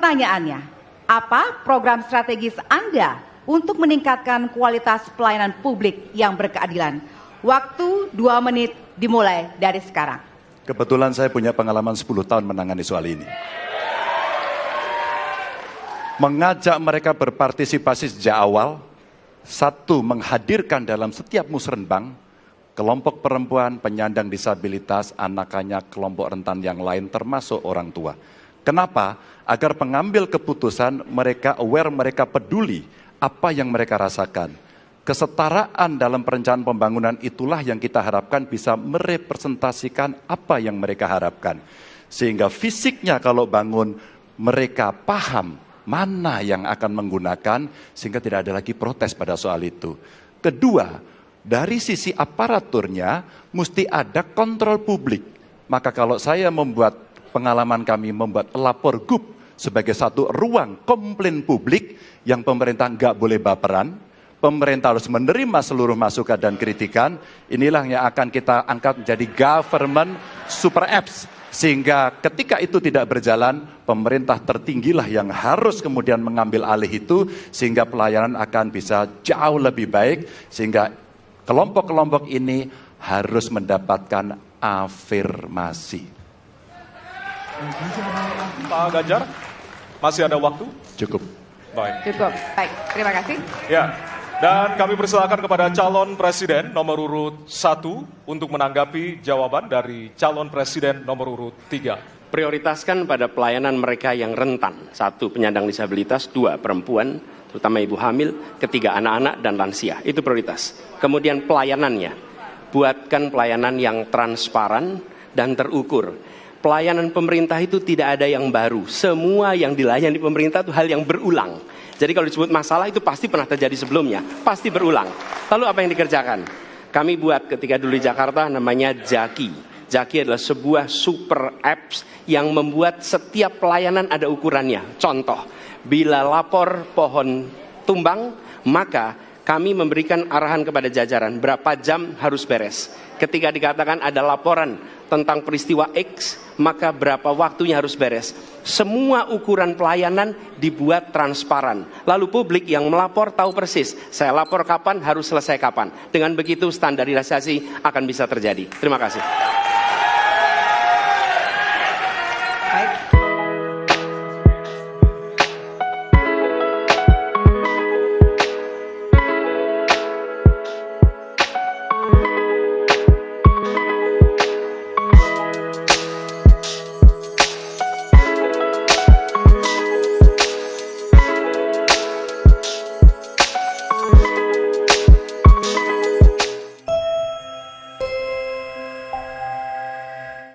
Pertanyaannya, apa program strategis Anda untuk meningkatkan kualitas pelayanan publik yang berkeadilan? Waktu 2 menit dimulai dari sekarang. Kebetulan saya punya pengalaman 10 tahun menangani soal ini. Mengajak mereka berpartisipasi sejak awal. Satu, menghadirkan dalam setiap musrenbang kelompok perempuan, penyandang disabilitas, anak-anak, kelompok rentan yang lain termasuk orang tua. Kenapa? Agar pengambil keputusan mereka aware, mereka peduli apa yang mereka rasakan. Kesetaraan dalam perencanaan pembangunan itulah yang kita harapkan bisa merepresentasikan apa yang mereka harapkan. Sehingga fisiknya kalau bangun mereka paham mana yang akan menggunakan sehingga tidak ada lagi protes pada soal itu. Kedua, dari sisi aparaturnya mesti ada kontrol publik. Maka kalau saya membuat pengalaman kami membuat pelapor GUP sebagai satu ruang komplain publik yang pemerintah nggak boleh baperan, pemerintah harus menerima seluruh masukan dan kritikan, inilah yang akan kita angkat menjadi government super apps. Sehingga ketika itu tidak berjalan, pemerintah tertinggilah yang harus kemudian mengambil alih itu, sehingga pelayanan akan bisa jauh lebih baik, sehingga kelompok-kelompok ini harus mendapatkan afirmasi. Pak Ganjar, masih ada waktu? Cukup. Baik. Cukup. Baik, terima kasih. Ya, dan kami persilakan kepada calon presiden nomor urut 1 untuk menanggapi jawaban dari calon presiden nomor urut 3. Prioritaskan pada pelayanan mereka yang rentan. 1, penyandang disabilitas. 2, perempuan, terutama ibu hamil. 3, anak-anak dan lansia. Itu prioritas. Kemudian pelayanannya. Buatkan pelayanan yang transparan dan terukur. Pelayanan pemerintah itu tidak ada yang baru. Semua yang dilayani pemerintah itu hal yang berulang. Jadi kalau disebut masalah itu pasti pernah terjadi sebelumnya. Pasti berulang. Lalu apa yang dikerjakan? Kami buat ketika dulu di Jakarta namanya Jaki. Jaki adalah sebuah super apps yang membuat setiap pelayanan ada ukurannya. Contoh, bila lapor pohon tumbang, maka kami memberikan arahan kepada jajaran berapa jam harus beres. Ketika dikatakan ada laporan tentang peristiwa X, maka berapa waktunya harus beres. Semua ukuran pelayanan dibuat transparan. Lalu publik yang melapor tahu persis, saya lapor kapan, harus selesai kapan. Dengan begitu standarisasi akan bisa terjadi. Terima kasih.